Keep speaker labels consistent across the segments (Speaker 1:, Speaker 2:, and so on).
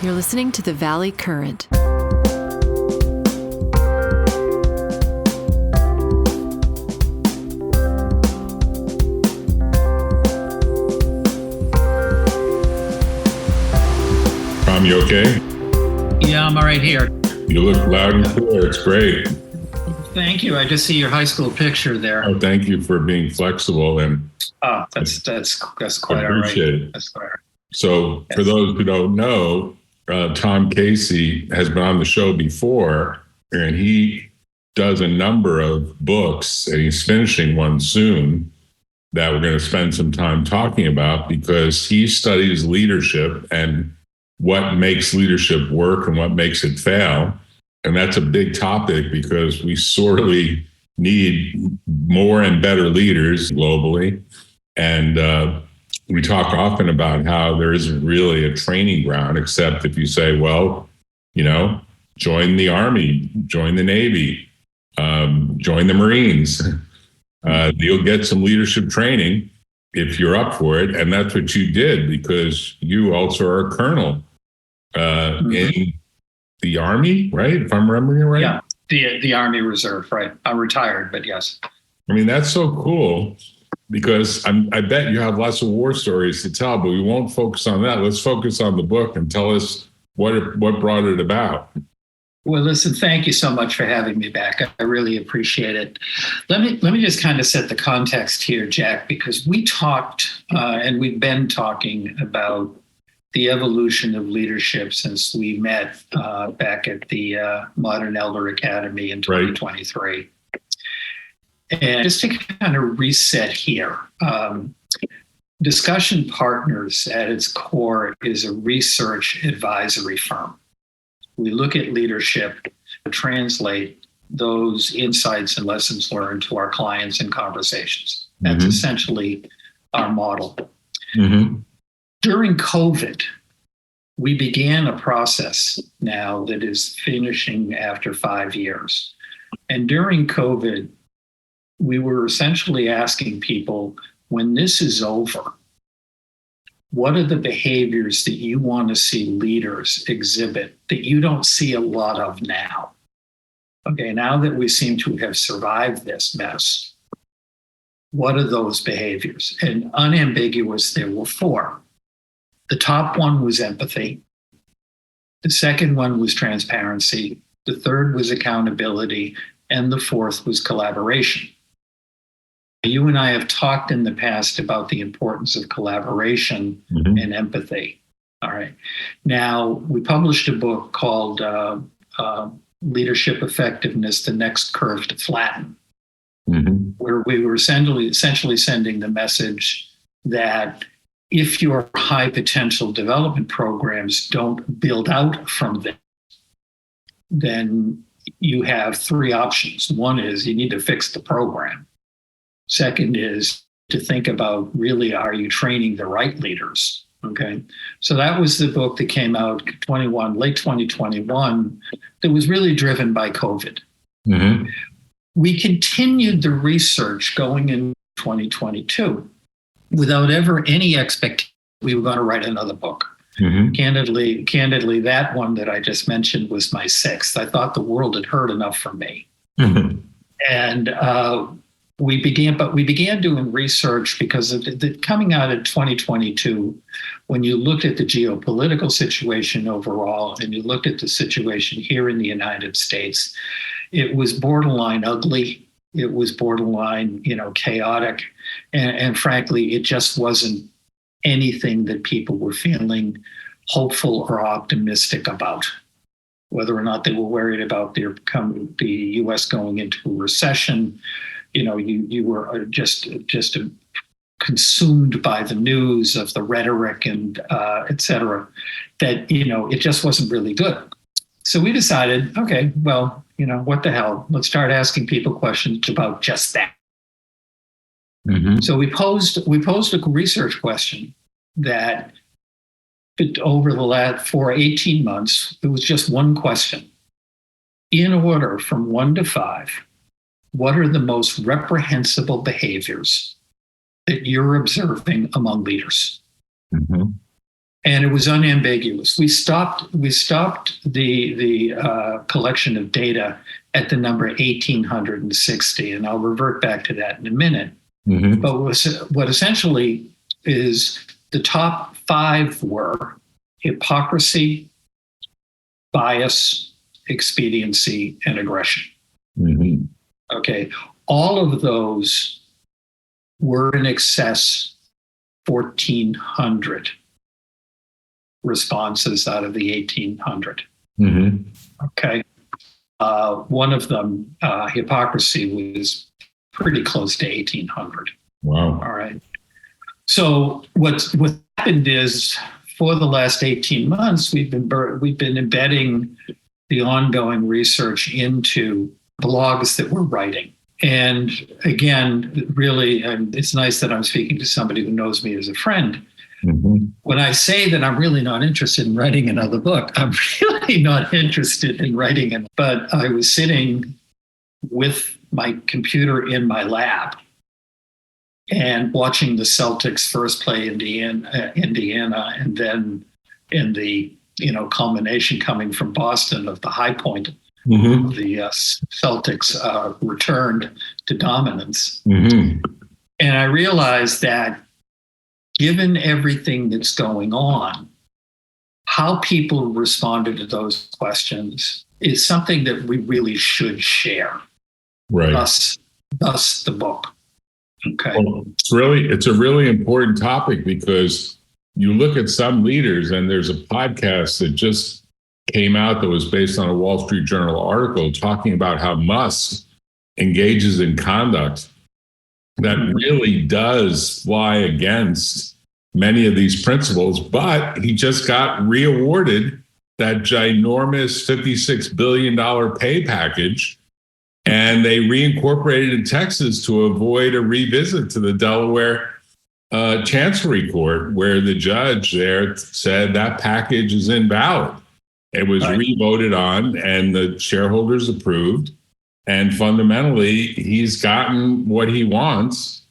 Speaker 1: You're listening to the Valley Current.
Speaker 2: Tom, you okay?
Speaker 3: Yeah, I'm all right here.
Speaker 2: You look loud and clear. It's great.
Speaker 3: Thank you. I just see your high school picture there.
Speaker 2: Oh, thank you for being flexible, and
Speaker 3: That's quite all right.
Speaker 2: appreciate it.
Speaker 3: That's quite all right.
Speaker 2: So,
Speaker 3: Yes.
Speaker 2: for those who don't know, Tom Casey has been on the show before, and he does a number of books, and he's finishing one soon that we're going to spend some time talking about because he studies leadership and what makes leadership work and what makes it fail. And that's a big topic because we sorely need more and better leaders globally. And we talk often about how there isn't really a training ground, except if you say, well, join the Army, join the Navy, join the Marines. You'll get some leadership training if you're up for it. And that's what you did because you also are a colonel in the Army, right? If I'm remembering it right?
Speaker 3: Yeah, the Army Reserve, right. I'm retired, but yes.
Speaker 2: I mean, that's so cool because I bet you have lots of war stories to tell, but we won't focus on that. Let's focus on the book and tell us what brought it about.
Speaker 3: Well, listen, thank you so much for having me back. I really appreciate it. Let me just kind of set the context here, Jack, because we talked and we've been talking about the evolution of leadership since we met back at the Modern Elder Academy in 2023. Right. And just to kind of reset here, Discussion Partners at its core is a research advisory firm. We look at leadership, translate those insights and lessons learned to our clients in conversations. That's essentially our model. Mm-hmm. During COVID, we began a process now that is finishing after 5 years. And during COVID, we were essentially asking people, when this is over, what are the behaviors that you want to see leaders exhibit that you don't see a lot of now? Okay, now that we seem to have survived this mess, what are those behaviors? And unambiguous, there were 4. The top one was empathy. The second one was transparency. The third was accountability. And the fourth was collaboration. You and I have talked in the past about the importance of collaboration and empathy. All right. Now, we published a book called Leadership Effectiveness, The Next Curve to Flatten, where we were essentially sending the message that if your high potential development programs don't build out from this, then you have 3 options. One is you need to fix the program. Second is to think about really, are you training the right leaders? Okay. So that was the book that came out late 2021 that was really driven by COVID. Mm-hmm. We continued the research going in 2022 without ever any expectation we were going to write another book. Mm-hmm. Candidly, that one that I just mentioned was my 6th. I thought the world had heard enough from me. Mm-hmm. And we began doing research because of coming out in 2022, when you looked at the geopolitical situation overall and you looked at the situation here in the United States, it was borderline ugly. It was borderline, chaotic. And frankly, it just wasn't anything that people were feeling hopeful or optimistic about. Whether or not they were worried about the U.S. going into a recession, you were just consumed by the news of the rhetoric and et cetera, that, it just wasn't really good. So we decided, okay, well, what the hell? Let's start asking people questions about just that. Mm-hmm. So we posed a research question that over for 18 months, it was just one question. In order from 1 to 5, what are the most reprehensible behaviors that you're observing among leaders? Mm-hmm. And it was unambiguous. We stopped the collection of data at the number 1,860, and I'll revert back to that in a minute.
Speaker 2: Mm-hmm.
Speaker 3: But what essentially is the top 5 were hypocrisy, bias, expediency, and aggression.
Speaker 2: Mm-hmm.
Speaker 3: Okay, all of those were in excess 1,400 responses out of the 1,800.
Speaker 2: Mm-hmm.
Speaker 3: Okay. One of them, hypocrisy, was pretty close to 1,800.
Speaker 2: Wow.
Speaker 3: All right. So what happened is, for the last 18 months, we've been embedding the ongoing research into blogs that we're writing. And again, really, it's nice that I'm speaking to somebody who knows me as a friend.
Speaker 2: Mm-hmm.
Speaker 3: When I say that I'm really not interested in writing another book, I'm really not interested in writing it. But I was sitting with my computer in my lab and watching the Celtics first play Indiana, and then in the culmination coming from Boston of the high point.
Speaker 2: Mm-hmm.
Speaker 3: The Celtics returned to dominance.
Speaker 2: Mm-hmm.
Speaker 3: And I realized that given everything that's going on, how people responded to those questions is something that we really should share.
Speaker 2: Right.
Speaker 3: Thus the book. Okay.
Speaker 2: Well, it's a really important topic, because you look at some leaders, and there's a podcast that just came out that was based on a Wall Street Journal article talking about how Musk engages in conduct that really does fly against many of these principles, but he just got re-awarded that ginormous $56 billion pay package, and they reincorporated in Texas to avoid a revisit to the Delaware Chancery Court, where the judge there said that package is invalid. It was re-voted on, and the shareholders approved. And fundamentally, he's gotten what he wants.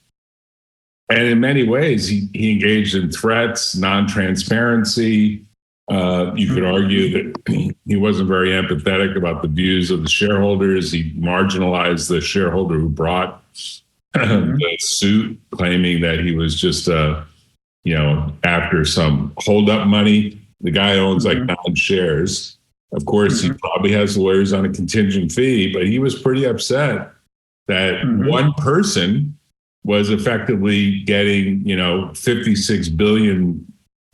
Speaker 2: And in many ways, he engaged in threats, non-transparency. You could argue that he wasn't very empathetic about the views of the shareholders. He marginalized the shareholder who brought the suit, claiming that he was just, after some hold-up money. The guy owns like 9 shares. Of course, he probably has lawyers on a contingent fee, but he was pretty upset that one person was effectively getting, 56 billion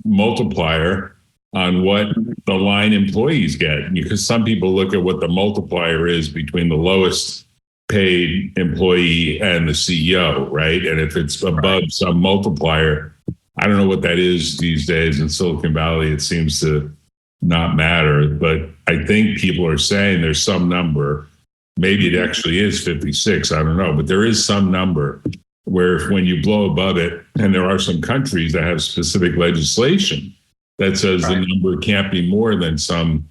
Speaker 2: multiplier on what the line employees get. Because some people look at what the multiplier is between the lowest paid employee and the CEO, right? And if it's above some multiplier, I don't know what that is these days in Silicon Valley. It seems to not matter. But I think people are saying there's some number. Maybe it actually is 56. I don't know. But there is some number where when you blow above it, and there are some countries that have specific legislation that says the number can't be more than some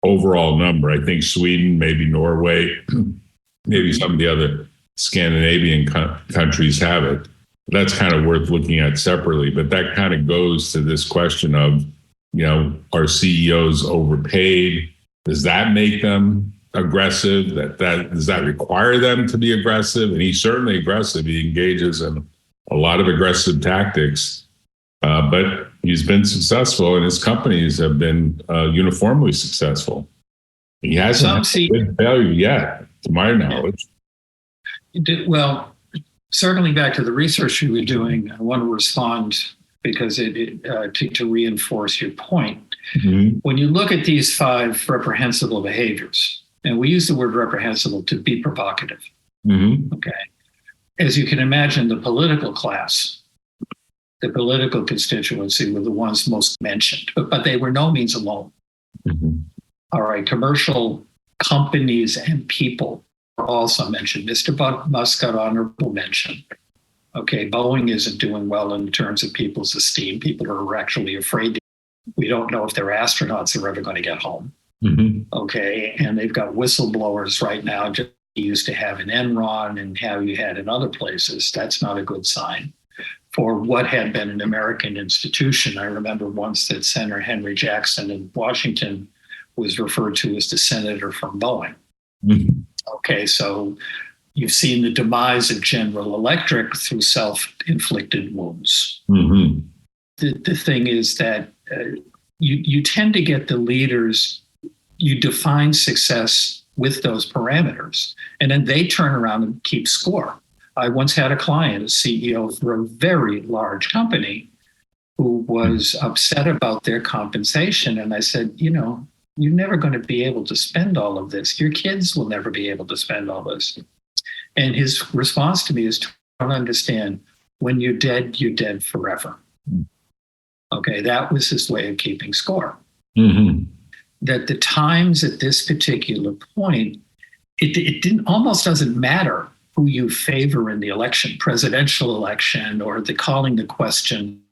Speaker 2: overall number. I think Sweden, maybe Norway, maybe some of the other Scandinavian countries have it. That's kind of worth looking at separately, but that kind of goes to this question of, are CEOs overpaid? Does that make them aggressive? Does that require them to be aggressive? And he's certainly aggressive. He engages in a lot of aggressive tactics, but he's been successful, and his companies have been uniformly successful. He hasn't had a good failure yet, to my knowledge.
Speaker 3: Well, circling back to the research you were doing, I want to respond because to reinforce your point. Mm-hmm. When you look at these 5 reprehensible behaviors, and we use the word reprehensible to be provocative, okay? As you can imagine, the political class, the political constituency were the ones most mentioned, but they were no means alone. Mm-hmm. All right, commercial companies and people are also mentioned. Mr. Musk got honorable mention. Okay, Boeing isn't doing well in terms of people's esteem. People are actually afraid. We don't know if their astronauts are ever going to get home. Mm-hmm. Okay, and they've got whistleblowers right now, just used to have in Enron and how you had in other places. That's not a good sign. for what had been an American institution. I remember once that Senator Henry Jackson in Washington was referred to as the senator from Boeing.
Speaker 2: Mm-hmm.
Speaker 3: Okay, so you've seen the demise of General Electric through self-inflicted wounds.
Speaker 2: Mm-hmm.
Speaker 3: The thing is that you tend to get the leaders, you define success with those parameters, and then they turn around and keep score. I once had a client, a CEO for a very large company, who was upset about their compensation. And I said, you're never going to be able to spend all of this. Your kids will never be able to spend all this. And his response to me is, don't understand, when you're dead forever. Okay, that was his way of keeping score.
Speaker 2: Mm-hmm.
Speaker 3: That the times at this particular point, it didn't almost doesn't matter who you favor in the election, presidential election, or the calling the question in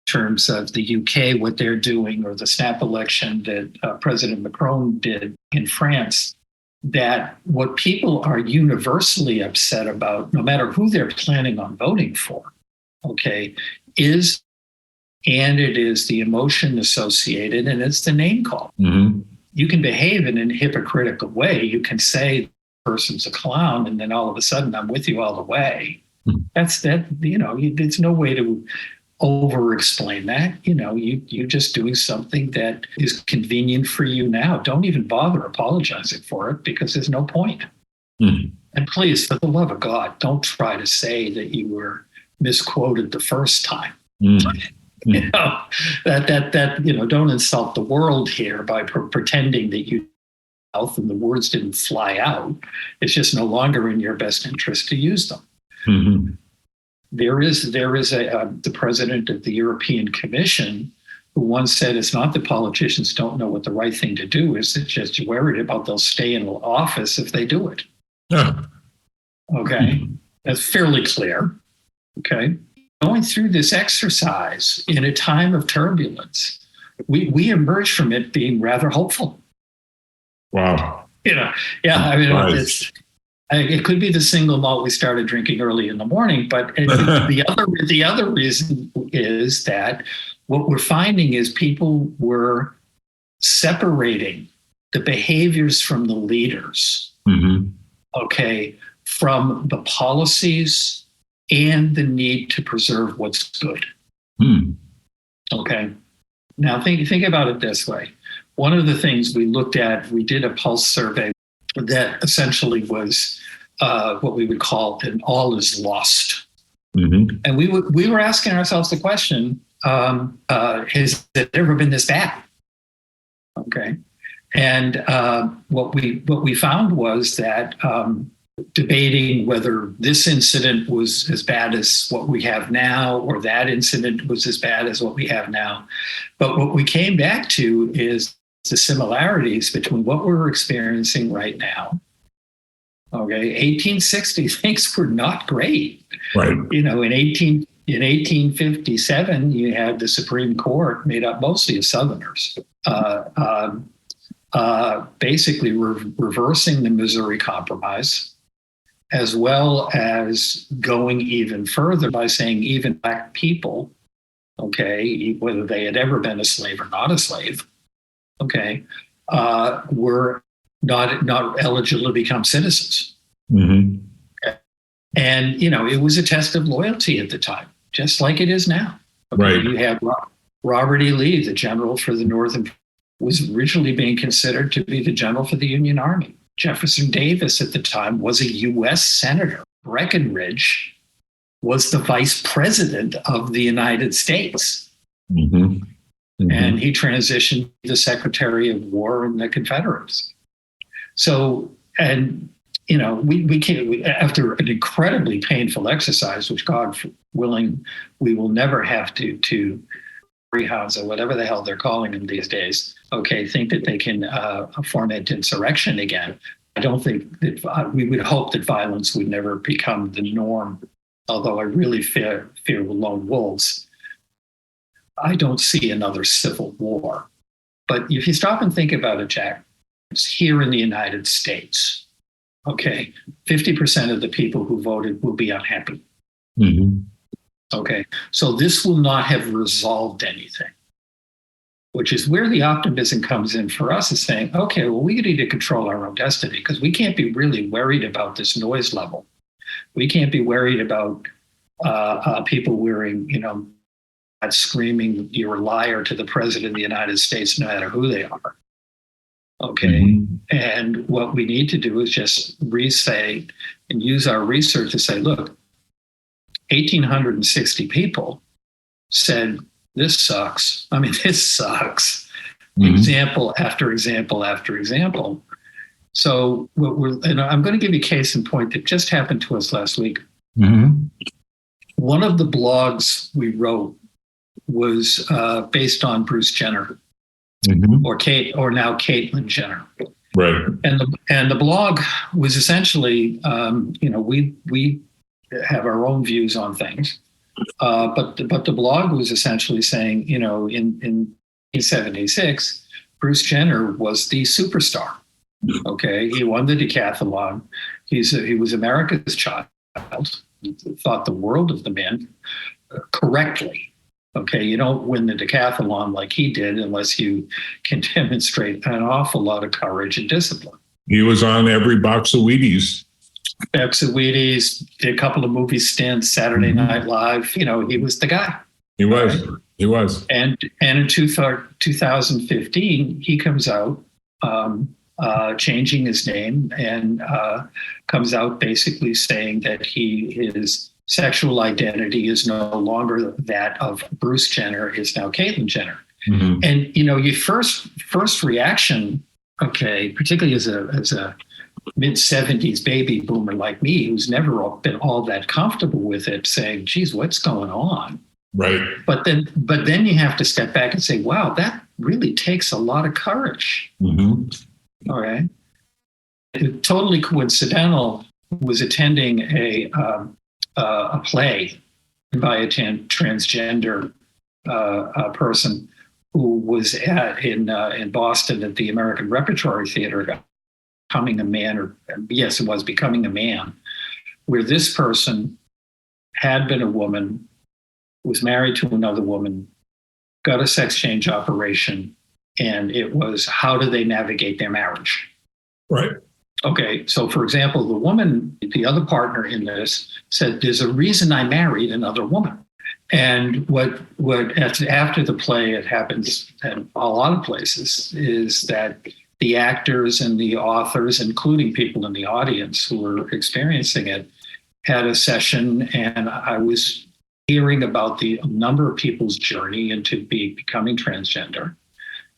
Speaker 3: terms of the UK, what they're doing, or the snap election that President Macron did in France, that what people are universally upset about, no matter who they're planning on voting for, okay, is the emotion associated, and it's the name call.
Speaker 2: Mm-hmm. You
Speaker 3: can behave in a hypocritical way. You can say, person's a clown, and then all of a sudden I'm with you all the way. That's that, there's no way to over explain that. You're just doing something that is convenient for you now. Don't even bother apologizing for it, because there's no point. And please, for the love of God, don't try to say that you were misquoted the first time. Don't insult the world here by pretending that you and the words didn't fly out. It's just no longer in your best interest to use them.
Speaker 2: Mm-hmm.
Speaker 3: There is the president of the European Commission who once said, it's not that politicians don't know what the right thing to do is, it's just you're worried about they'll stay in office if they do it.
Speaker 2: Yeah.
Speaker 3: Okay, that's fairly clear. Okay, going through this exercise in a time of turbulence, we emerge from it being rather hopeful.
Speaker 2: Wow.
Speaker 3: Nice. It could be the single malt we started drinking early in the morning, but the other reason is that what we're finding is people were separating the behaviors from the leaders, okay, from the policies and the need to preserve what's good. Okay. Now think about it this way. One of the things we looked at, we did a pulse survey that essentially was what we would call an all is lost. And we were asking ourselves the question, has it ever been this bad? Okay. And what we found was that debating whether this incident was as bad as what we have now, or that incident was as bad as what we have now. But what we came back to is the similarities between what we're experiencing right now. Okay, 1860 things were not great.
Speaker 2: Right.
Speaker 3: In 1857, you had the Supreme Court made up mostly of Southerners, basically reversing the Missouri Compromise, as well as going even further by saying even Black people, okay, whether they had ever been a slave or not a slave, okay, were not eligible to become citizens. Okay. And, it was a test of loyalty at the time, just like it is now. Okay.
Speaker 2: Right.
Speaker 3: You have Robert E. Lee, the general for the Northern, was originally being considered to be the general for the Union Army. Jefferson Davis at the time was a U.S. senator. Breckinridge was the vice president of the United States. And he transitioned to the Secretary of War in the Confederates. So, and, we can't, after an incredibly painful exercise, which God willing, we will never have to rehouse or whatever the hell they're calling them these days, okay, think that they can foment insurrection again. I don't think that we would hope that violence would never become the norm, although I really fear lone wolves. I don't see another civil war. But if you stop and think about it, Jack, it's here in the United States, okay, 50% of the people who voted will be unhappy. Okay. So this will not have resolved anything, which is where the optimism comes in for us, is saying, okay, well, we need to control our own destiny, because we can't be really worried about this noise level. We can't be worried about people wearing, screaming, "You're a liar" to the president of the United States, no matter who they are. Okay. Mm-hmm. And what we need to do is just re-say and use our research to say, look, 1,860 people said, this sucks. I mean, this sucks. Mm-hmm. Example after example after example. So I'm going to give you a case in point that just happened to us last week. Mm-hmm. One of the blogs we wrote was based on Bruce Jenner, mm-hmm. or now Caitlyn Jenner.
Speaker 2: Right.
Speaker 3: And the blog was essentially, we have our own views on things. But the blog was essentially saying, in 1976, Bruce Jenner was the superstar. Okay, he won the decathlon. He was America's child. Thought the world of the man correctly. Okay, you don't win the decathlon like he did unless you can demonstrate an awful lot of courage and discipline.
Speaker 2: He was on every box of Wheaties.
Speaker 3: Did a couple of movie stints, Saturday mm-hmm. Night Live. He was the guy.
Speaker 2: He was. Right? He was.
Speaker 3: And in 2015, he comes out changing his name and comes out basically saying that his sexual identity is no longer that of Bruce Jenner, is now Caitlyn Jenner. Mm-hmm. And your first reaction, okay, particularly as a mid-70s baby boomer like me, who's never been all that comfortable with it, saying, geez, what's going on?
Speaker 2: Right.
Speaker 3: But then you have to step back and say, wow, that really takes a lot of courage. Mm-hmm. All right. Totally coincidental, was attending a play by a transgender person who was in Boston at the American Repertory Theater, Becoming a Man, Becoming a Man, where this person had been a woman, was married to another woman, got a sex change operation, and it was, how do they navigate their marriage?
Speaker 2: Right.
Speaker 3: Okay, so for example, the woman, the other partner in this, said, there's a reason I married another woman. And what after the play, it happens in a lot of places, is that the actors and the authors, including people in the audience who were experiencing it, had a session, and I was hearing about the number of people's journey into becoming transgender.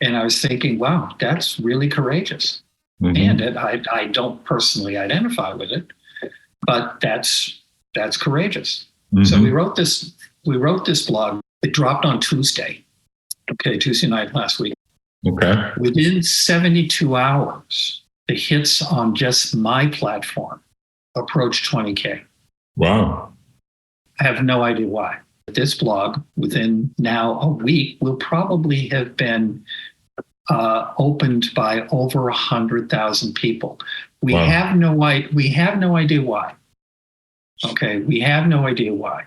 Speaker 3: And I was thinking, wow, that's really courageous. Mm-hmm. And I don't personally identify with it, but that's courageous. Mm-hmm. So we wrote this blog. It dropped on Tuesday night last week.
Speaker 2: Okay.
Speaker 3: Within 72 hours, the hits on just my platform approached 20K.
Speaker 2: Wow.
Speaker 3: I have no idea why. This blog, within now a week, will probably have been opened by over 100,000 people. We have no idea why. Okay, we have no idea why.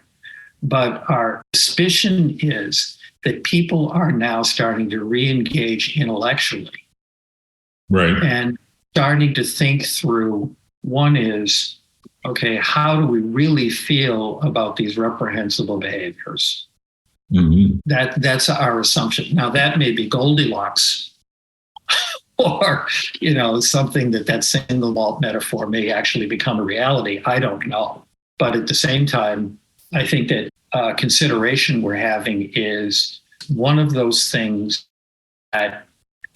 Speaker 3: But our suspicion is that people are now starting to re-engage intellectually.
Speaker 2: Right.
Speaker 3: And starting to think through, one is, okay, how do we really feel about these reprehensible behaviors? Mm-hmm. That's our assumption. Now, that may be Goldilocks, or something that single malt metaphor may actually become a reality. I don't know. But at the same time, I think that consideration we're having is one of those things that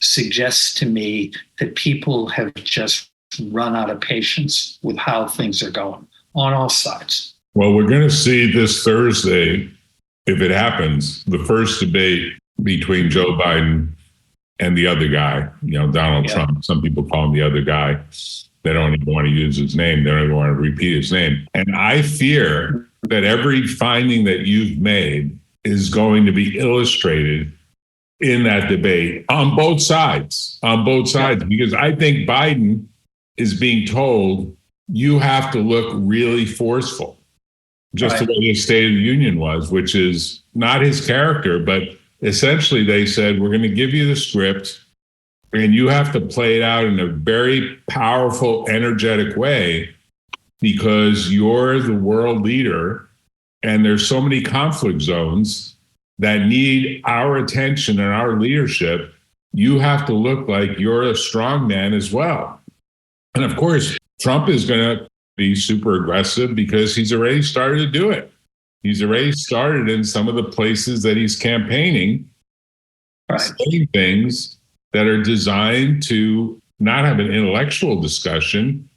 Speaker 3: suggests to me that people have just run out of patience with how things are going on all sides.
Speaker 2: Well, we're going to see this Thursday, if it happens, the first debate between Joe Biden and the other guy, Donald Trump. Some people call him the other guy. They don't even want to use his name. They don't even want to repeat his name. And I fear that every finding that you've made is going to be illustrated in that debate on both sides, because I think Biden is being told, you have to look really forceful. just the way the State of the Union was, which is not his character, but essentially they said, we're going to give you the script and you have to play it out in a very powerful, energetic way because you're the world leader and there's so many conflict zones that need our attention and our leadership. You have to look like you're a strong man as well. And of course, Trump is going to be super aggressive because he's already started to do it. He's already started in some of the places that he's campaigning, saying things that are designed to not have an intellectual discussion,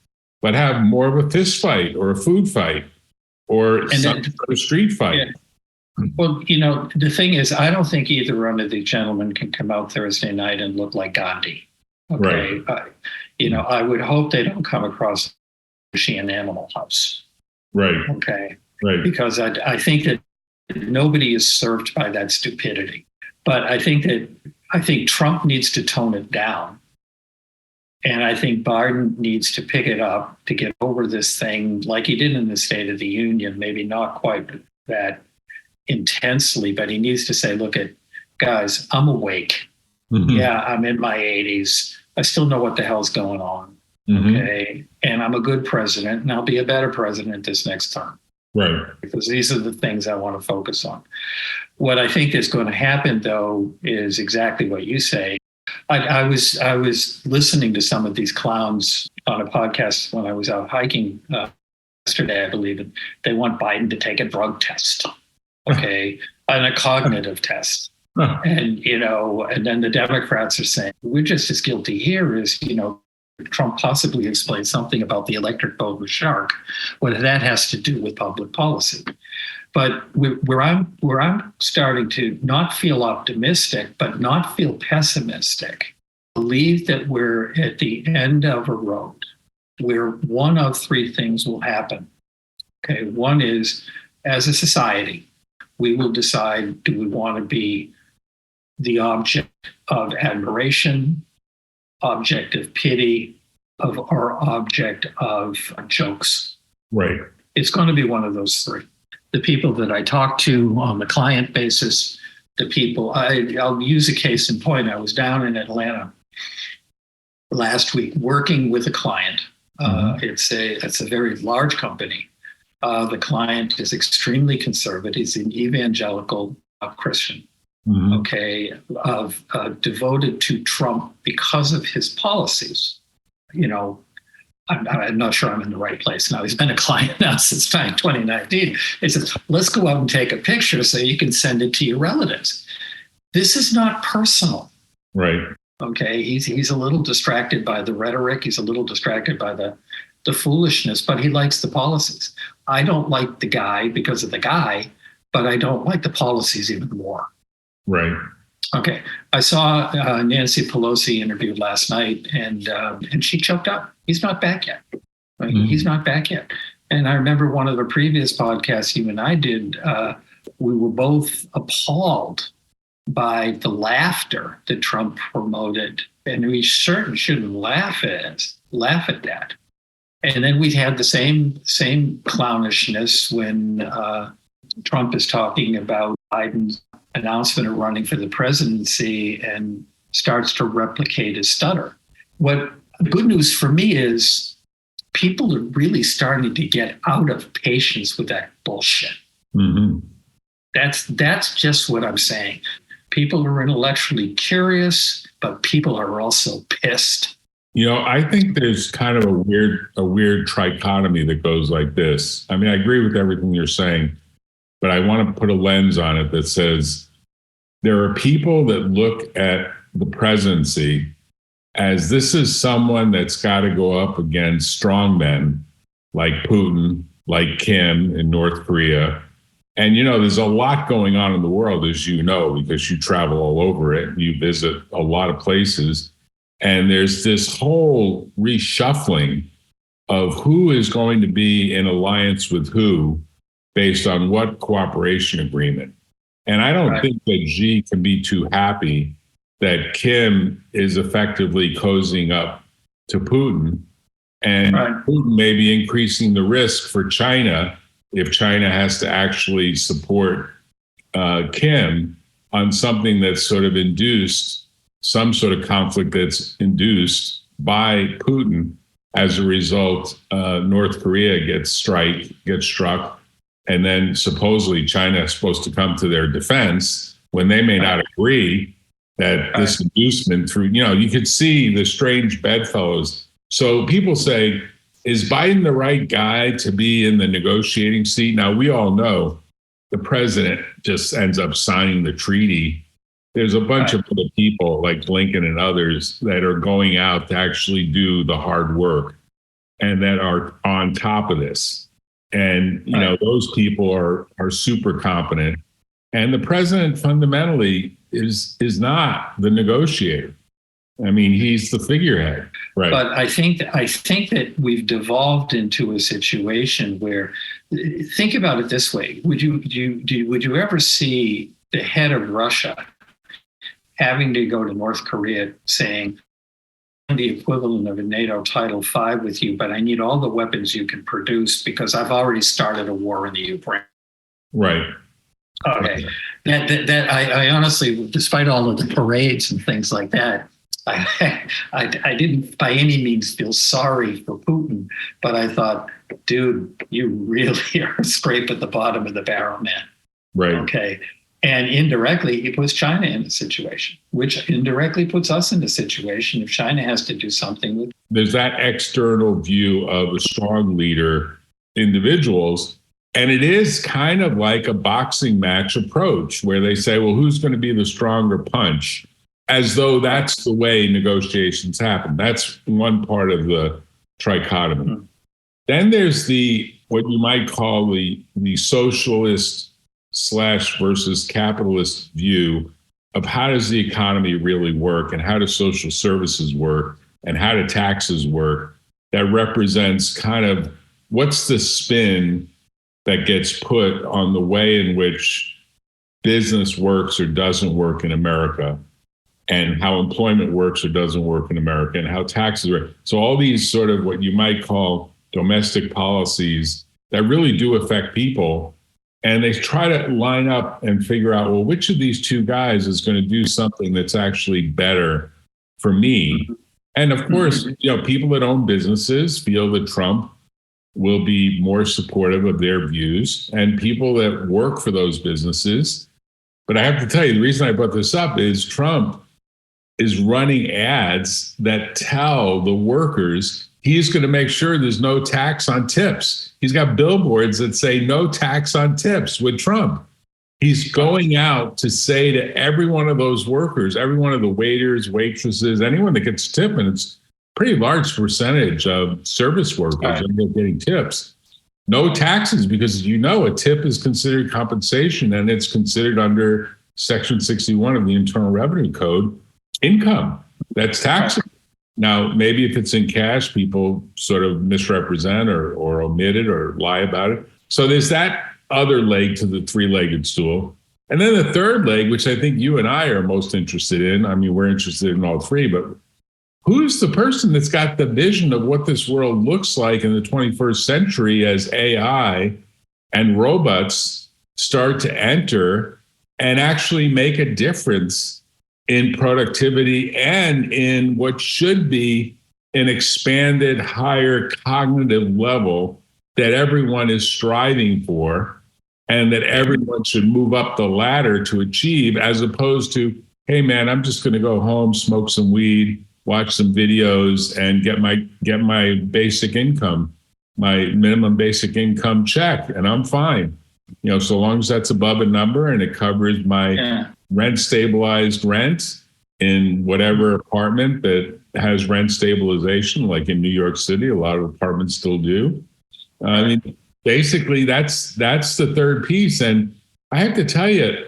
Speaker 2: but have more of a fist fight or a food fight or some sort of street fight.
Speaker 3: Yeah. Well, the thing is, I don't think either one of these gentlemen can come out Thursday night and look like Gandhi. Okay. Right. I would hope they don't come across an Animal House.
Speaker 2: Right.
Speaker 3: Okay.
Speaker 2: Right.
Speaker 3: Because I think that nobody is served by that stupidity. But I think Trump needs to tone it down. And I think Biden needs to pick it up to get over this thing like he did in the State of the Union, maybe not quite that intensely, but he needs to say, look, guys, I'm awake. Mm-hmm. Yeah, I'm in my 80s. I still know what the hell's going on. Mm-hmm. Okay. And I'm a good president and I'll be a better president this next term.
Speaker 2: Right.
Speaker 3: Because these are the things I want to focus on. What I think is going to happen, though, is exactly what you say. I was listening to some of these clowns on a podcast when I was out hiking yesterday, I believe, and they want Biden to take a drug test, okay, and a cognitive test. And, and then the Democrats are saying, we're just as guilty here as, Trump possibly explained something about the electric boat with shark, what that has to do with public policy. But where I'm starting to not feel optimistic, but not feel pessimistic, believe that we're at the end of a road where one of three things will happen. Okay, one is, as a society, we will decide, do we want to be the object of admiration, object of pity, or object of jokes?
Speaker 2: Right.
Speaker 3: It's going to be one of those three. The people that I talk to on the client basis, the people, I'll use a case in point. I was down in Atlanta last week working with a client. It's a very large company. The client is extremely conservative. He's an evangelical Christian, devoted to Trump because of his policies. I'm not sure I'm in the right place now. He's been a client now since 2019. He says, let's go out and take a picture so you can send it to your relatives. This is not personal.
Speaker 2: Right.
Speaker 3: Okay. He's a little distracted by the rhetoric. He's a little distracted by the foolishness, but he likes the policies. I don't like the guy because of the guy, but I don't like the policies even more.
Speaker 2: Right.
Speaker 3: Okay. I saw Nancy Pelosi interviewed last night and she choked up. He's not back yet. Right? Mm-hmm. He's not back yet. And I remember one of the previous podcasts you and I did, we were both appalled by the laughter that Trump promoted. And we certainly shouldn't laugh at that. And then we had the same clownishness when Trump is talking about Biden's announcement of running for the presidency and starts to replicate his stutter. What the good news for me is people are really starting to get out of patience with that bullshit. Mm-hmm. That's just what I'm saying. People are intellectually curious, but people are also pissed.
Speaker 2: I think there's kind of a weird trichotomy that goes like this. I mean, I agree with everything you're saying, but I want to put a lens on it that says there are people that look at the presidency as this is someone that's got to go up against strongmen like Putin, like Kim in North Korea. And, there's a lot going on in the world, as you know, because you travel all over it and you visit a lot of places. And there's this whole reshuffling of who is going to be in alliance with who based on what cooperation agreement. And I don't think that Xi can be too happy that Kim is effectively cozying up to Putin. And Putin may be increasing the risk for China if China has to actually support Kim on something that's sort of induced, some sort of conflict that's induced by Putin. As a result, North Korea gets struck, and then supposedly China is supposed to come to their defense when they may not agree that this inducement through, you could see the strange bedfellows. So people say, is Biden the right guy to be in the negotiating seat? Now, we all know the president just ends up signing the treaty. There's a bunch of other people like Blinken and others that are going out to actually do the hard work and that are on top of this. And, those people are super competent. And the president fundamentally is not the negotiator. I mean, he's the figurehead, right?
Speaker 3: But I think that we've devolved into a situation where, think about it this way: would you ever see the head of Russia having to go to North Korea saying, the equivalent of a NATO Title V with you, but I need all the weapons you can produce because I've already started a war in the Ukraine.
Speaker 2: Right.
Speaker 3: Okay. That I honestly, despite all of the parades and things like that, I didn't by any means feel sorry for Putin, but I thought, dude, you really are scraping at the bottom of the barrel, man.
Speaker 2: Right.
Speaker 3: Okay. And indirectly, it puts China in a situation, which indirectly puts us in a situation if China has to do something.
Speaker 2: There's that external view of a strong leader, individuals, and it is kind of like a boxing match approach where they say, well, who's going to be the stronger punch? As though that's the way negotiations happen. That's one part of the trichotomy. Mm-hmm. Then there's what you might call the socialist / versus capitalist view of how does the economy really work and how do social services work and how do taxes work. That represents kind of what's the spin that gets put on the way in which business works or doesn't work in America, and how employment works or doesn't work in America, and how taxes work. So all these sort of what you might call domestic policies that really do affect people. And they try to line up and figure out, well, which of these two guys is going to do something that's actually better for me? And of course, people that own businesses feel that Trump will be more supportive of their views, and people that work for those businesses. But I have to tell you, the reason I brought this up is Trump is running ads that tell the workers he's going to make sure there's no tax on tips. He's got billboards that say no tax on tips with Trump. He's going out to say to every one of those workers, every one of the waiters, waitresses, anyone that gets a tip, and it's a pretty large percentage of service workers that are getting tips, no taxes, because a tip is considered compensation and it's considered under Section 61 of the Internal Revenue Code income. That's taxable. Now, maybe if it's in cash, people sort of misrepresent or omit it or lie about it. So there's that other leg to the three-legged stool. And then the third leg, which I think you and I are most interested in. I mean, we're interested in all three, but who's the person that's got the vision of what this world looks like in the 21st century as AI and robots start to enter and actually make a difference in productivity and in what should be an expanded, higher cognitive level that everyone is striving for and that everyone should move up the ladder to achieve, as opposed to, hey, man, I'm just going to go home, smoke some weed, watch some videos, and get my basic income, my minimum basic income check, and I'm fine. So long as that's above a number and it covers my rent stabilized rent in whatever apartment that has rent stabilization, like in New York City, a lot of apartments still do. I mean, basically that's the third piece. And I have to tell you,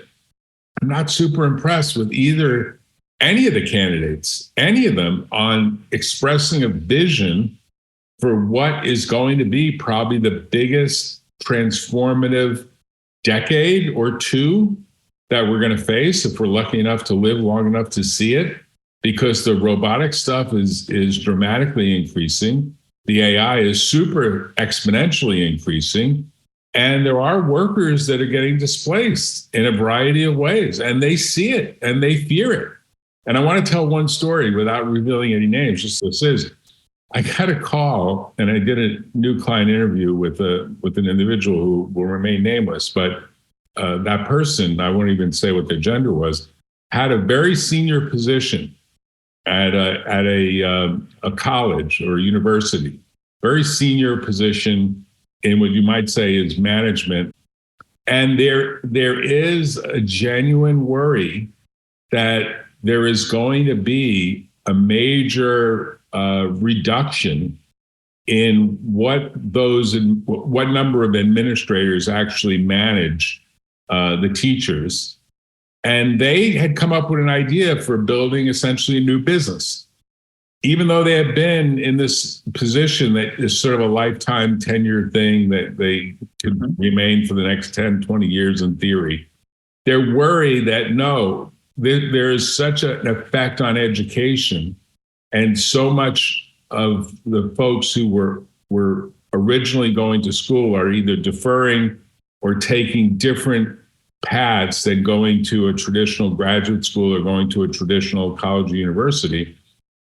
Speaker 2: I'm not super impressed with any of the candidates, any of them, on expressing a vision for what is going to be probably the biggest transformative decade or two that we're going to face if we're lucky enough to live long enough to see it, because the robotic stuff is dramatically increasing. The AI is super exponentially increasing. And there are workers that are getting displaced in a variety of ways, and they see it and they fear it. And I want to tell one story without revealing any names. Just this is, I got a call and I did a new client interview with an individual who will remain nameless, but that person, I won't even say what their gender was, had a very senior position at a college or university, very senior position in what you might say is management. And there is a genuine worry that there is going to be a major reduction in what number of administrators actually manage the teachers. And they had come up with an idea for building essentially a new business. Even though they have been in this position that is sort of a lifetime tenure thing that they could remain for the next 10, 20 years in theory, they're worried that no, there is such an effect on education, and so much of the folks who were originally going to school are either deferring or taking different paths than going to a traditional graduate school or going to a traditional college or university,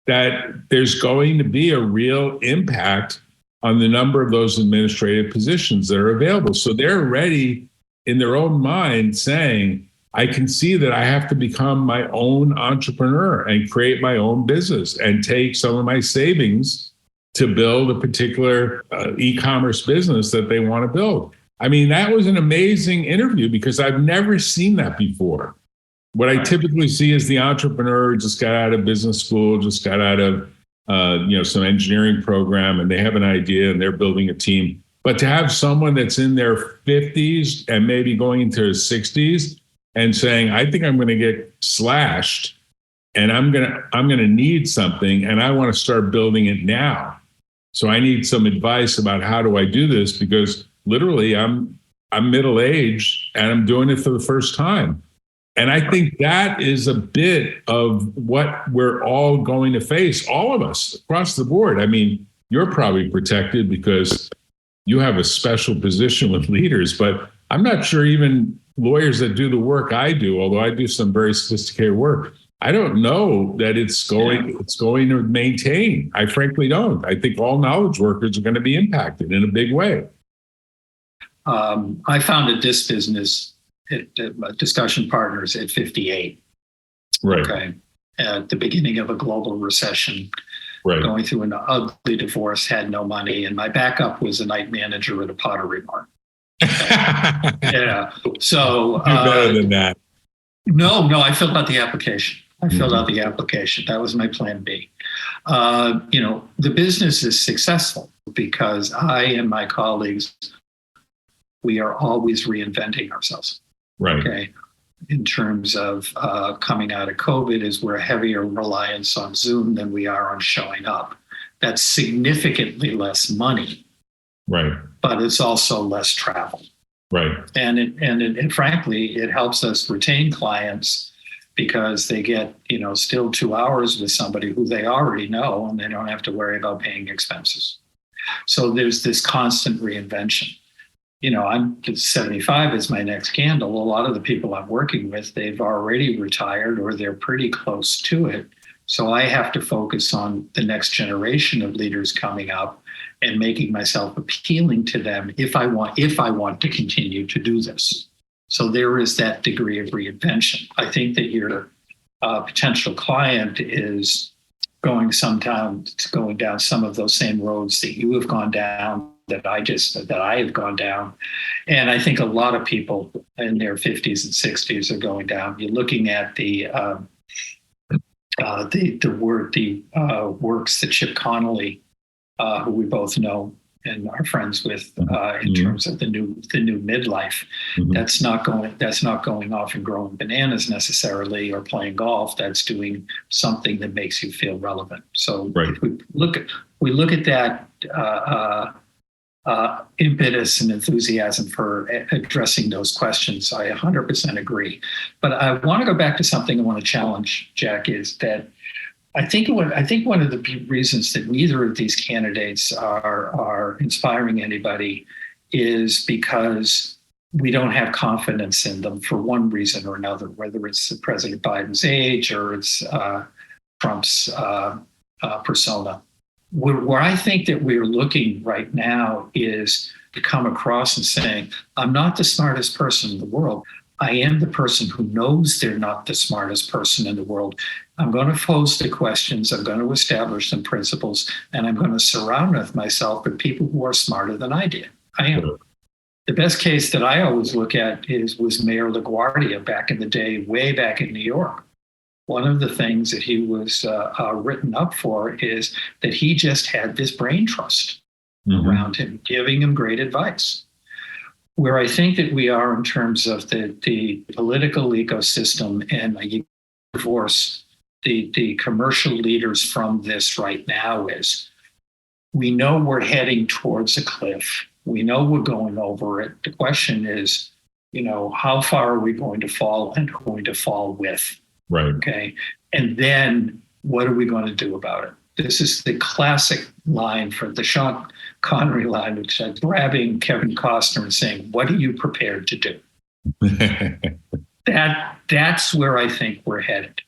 Speaker 2: that there's going to be a real impact on the number of those administrative positions that are available. So they're already in their own mind saying, I can see that I have to become my own entrepreneur and create my own business and take some of my savings to build a particular e-commerce business that they want to build. I mean, that was an amazing interview because I've never seen that before. What I typically see is the entrepreneur just got out of business school, just got out of some engineering program, and they have an idea and they're building a team. But to have someone that's in their 50s and maybe going into their 60s and saying, I think I'm going to get slashed and I'm going to need something and I want to start building it now. So I need some advice about how do I do this, because literally I'm middle-aged and I'm doing it for the first time. And I think that is a bit of what we're all going to face, all of us across the board. I mean, you're probably protected because you have a special position with leaders, but I'm not sure even lawyers that do the work I do, although I do some very sophisticated work, I don't know that it's going to maintain. I frankly don't. I think all knowledge workers are going to be impacted in a big way.
Speaker 3: I founded this business Discussion Partners at 58.
Speaker 2: Right.
Speaker 3: Okay. At the beginning of a global recession,
Speaker 2: right.
Speaker 3: Going through an ugly divorce, had no money, and my backup was a night manager at a pottery barn. Yeah. So
Speaker 2: do better than that.
Speaker 3: No, I filled out the application. That was my plan B. The business is successful because I and my colleagues, we are always reinventing ourselves.
Speaker 2: Right.
Speaker 3: Okay. In terms of coming out of COVID, is we're heavier reliance on Zoom than we are on showing up. That's significantly less money. Right. But it's also less travel.
Speaker 2: Right.
Speaker 3: And frankly, it helps us retain clients because they get, still 2 hours with somebody who they already know, and they don't have to worry about paying expenses. So there's this constant reinvention. I'm 75 is my next candle. A lot of the people I'm working with, they've already retired or they're pretty close to it. So I have to focus on the next generation of leaders coming up and making myself appealing to them if I want to continue to do this. So there is that degree of reinvention. I think that your potential client is going down some of those same roads that you have gone down, that I have gone down. And I think a lot of people in their 50s and 60s are going down. You're looking at the works that Chip Connolly, who we both know and are friends with, in terms of the new midlife. Mm-hmm. That's not going off and growing bananas necessarily or playing golf. That's doing something that makes you feel relevant. So if we look at that impetus and enthusiasm for addressing those questions, I 100% agree. But I want to go back to something I want to challenge, Jack, is that I think one of the reasons that neither of these candidates are inspiring anybody is because we don't have confidence in them for one reason or another, whether it's President Biden's age or it's Trump's persona. Where I think that we're looking right now is to come across and saying, I'm not the smartest person in the world. I am the person who knows they're not the smartest person in the world. I'm going to pose the questions. I'm going to establish some principles, and I'm going to surround myself with people who are smarter than I did. I am. The best case that I always look at was Mayor LaGuardia back in the day, way back in New York. One of the things that he was written up for is that he just had this brain trust around him, giving him great advice. Where I think that we are in terms of the political ecosystem, and you divorce the commercial leaders from this right now, is we know we're heading towards a cliff. We know we're going over it. The question is, how far are we going to fall and who are we going to fall with?
Speaker 2: Right.
Speaker 3: Okay. And then what are we going to do about it? This is the classic line for the Sean Connery line, which is grabbing Kevin Costner and saying, what are you prepared to do? That's where I think we're headed.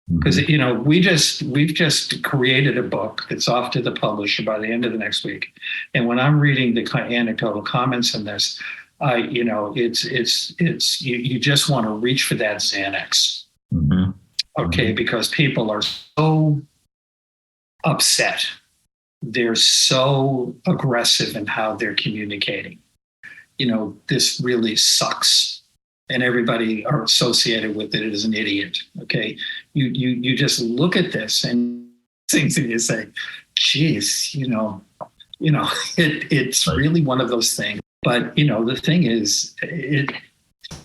Speaker 3: Because, we've just created a book that's off to the publisher by the end of the next week. And when I'm reading the anecdotal comments in this, it's you just want to reach for that Xanax. Okay, because people are so upset. They're so aggressive in how they're communicating. This really sucks. And everybody are associated with it as an idiot. Okay. You just look at this and things and you say, geez, it's really one of those things. But the thing is,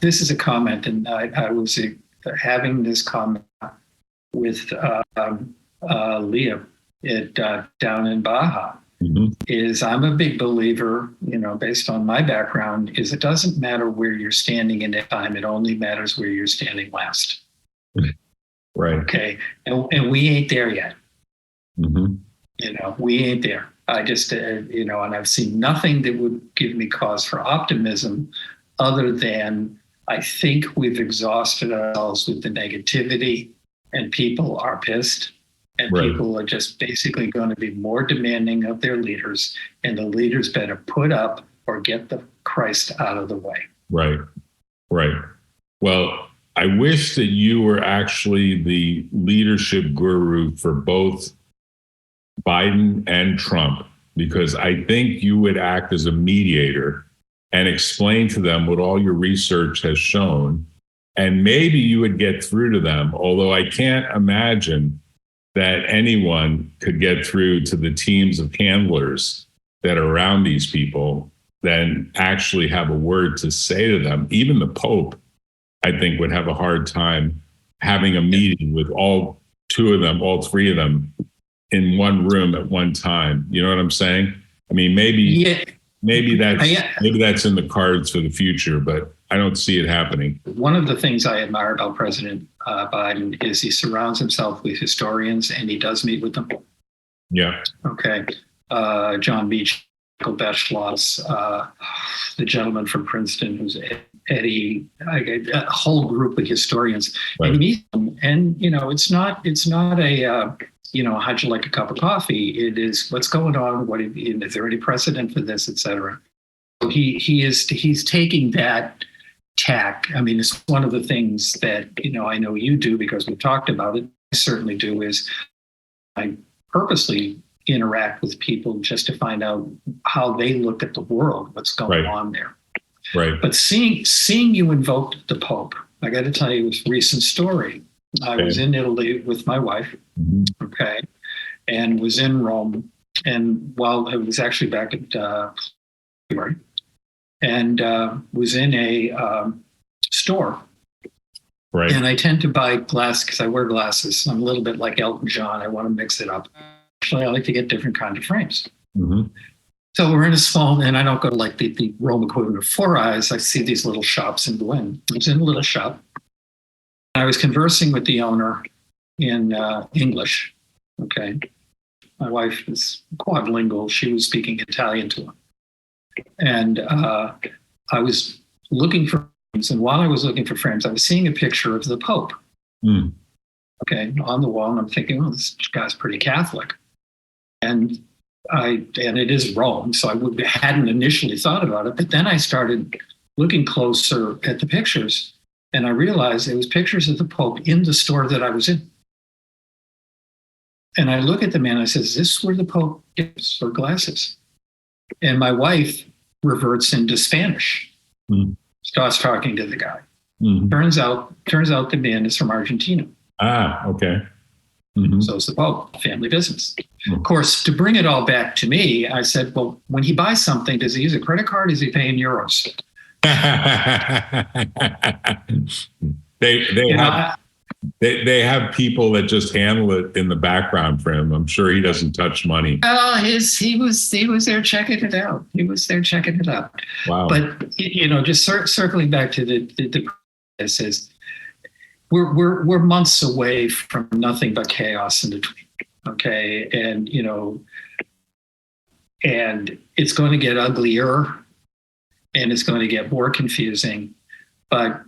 Speaker 3: this is a comment, and I was having this comment with Leah down in Baja. Is I'm a big believer, based on my background, is it doesn't matter where you're standing in that time. It only matters where you're standing last.
Speaker 2: Right.
Speaker 3: Okay. And we ain't there yet. We ain't there. I just, and I've seen nothing that would give me cause for optimism other than I think we've exhausted ourselves with the negativity and people are pissed. And people are just basically going to be more demanding of their leaders, and the leaders better put up or get the Christ out of the way. Right.
Speaker 2: Well, I wish that you were actually the leadership guru for both Biden and Trump, because I think you would act as a mediator and explain to them what all your research has shown. And maybe you would get through to them, although I can't imagine that anyone could get through to the teams of handlers that are around these people, then actually have a word to say to them. Even the Pope, I think, would have a hard time having a meeting with all three of them in one room at one time. You know what I'm saying? I mean, maybe that's in the cards for the future, but I don't see it happening.
Speaker 3: One of the things I admire about President Biden is he surrounds himself with historians, and he does meet with them.
Speaker 2: Yeah.
Speaker 3: Okay. John Beach, Michael Beschloss, the gentleman from Princeton, who's Eddie, a whole group of historians, and meet them. And it's not a how'd you like a cup of coffee? It is what's going on. Is there any precedent for this, et cetera? He's taking that tack. I mean, it's one of the things that, I know you do because we've talked about it. I certainly do, is I purposely interact with people just to find out how they look at the world, what's going on there.
Speaker 2: Right.
Speaker 3: But seeing you invoke the Pope, I got to tell you a recent story. I was in Italy with my wife, okay, and was in Rome. And while I was actually back at February, and was in a store.
Speaker 2: Right.
Speaker 3: And I tend to buy glass because I wear glasses. I'm a little bit like Elton John. I want to mix it up. Actually, I like to get different kinds of frames. So we're in a small, and I don't go to like the Rome equivalent of Four Eyes. I see these little shops in Berlin. I was in a little shop. I was conversing with the owner in English. Okay. My wife is quadlingual. She was speaking Italian to him. And I was looking for frames. And while I was looking for frames, I was seeing a picture of the Pope, okay, on the wall. And I'm thinking, oh, this guy's pretty Catholic. And it is Rome, so I hadn't initially thought about it. But then I started looking closer at the pictures, and I realized it was pictures of the Pope in the store that I was in. And I look at the man, and I says, "Is this where the Pope gets her glasses?" And my wife reverts into Spanish, starts talking to the guy. Turns out the man is from Argentina.
Speaker 2: Ah, okay.
Speaker 3: So it's the Pope, family business. Of course, to bring it all back to me, I said, well, when he buys something, does he use a credit card? Is he paying euros?
Speaker 2: They have people that just handle it in the background for him. I'm sure he doesn't touch money.
Speaker 3: Oh, he was there checking it out. He was there checking it out.
Speaker 2: Wow.
Speaker 3: But just circling back to the says we're months away from nothing but chaos in the tweet. Okay, and it's going to get uglier, and it's going to get more confusing. But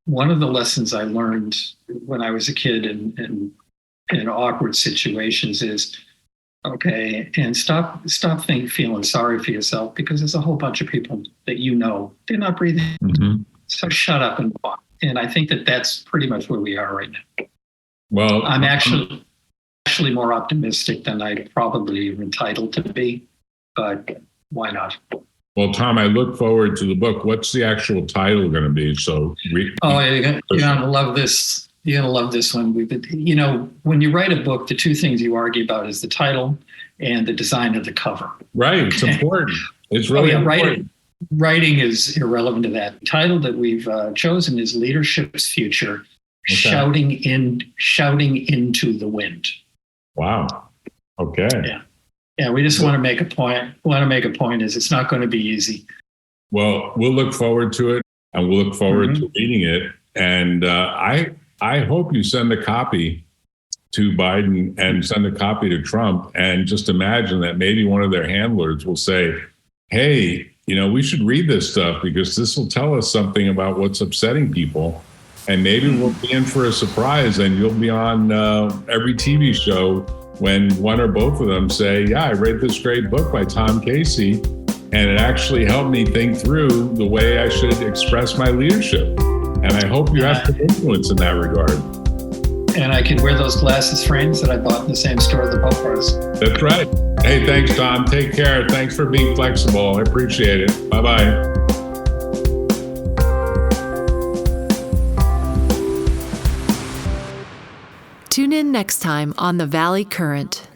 Speaker 3: one of the lessons I learned when I was a kid in awkward situations is, okay, and stop feeling sorry for yourself, because there's a whole bunch of people that they're not breathing. So shut up and walk. And I think that's pretty much where we are right now.
Speaker 2: Well,
Speaker 3: I'm actually more optimistic than I probably am entitled to be, but why not?
Speaker 2: Well, Tom, I look forward to the book. What's the actual title going to be? So, you're
Speaker 3: gonna love this. You're gonna love this one. When you write a book, the two things you argue about is the title and the design of the cover.
Speaker 2: Right, it's important. It's really important.
Speaker 3: Writing is irrelevant to that. The title that we've chosen is "Leadership's Future: Shouting into the Wind."
Speaker 2: Wow. Okay.
Speaker 3: Yeah. We just want to make a point. Is it's not going to be easy.
Speaker 2: Well, we'll look forward to it, and we'll look forward to reading it. And I hope you send a copy to Biden and send a copy to Trump, and just imagine that maybe one of their handlers will say, "Hey, we should read this stuff, because this will tell us something about what's upsetting people. And maybe we'll be in for a surprise, and you'll be on every TV show when one or both of them say, yeah, I read this great book by Tom Casey, and it actually helped me think through the way I should express my leadership." And I hope you have some influence in that regard.
Speaker 3: And I can wear those glasses frames that I bought in the same store the Pope was.
Speaker 2: That's right. Hey, thanks, Tom. Take care. Thanks for being flexible. I appreciate it. Bye-bye.
Speaker 1: Tune in next time on The Valley Current.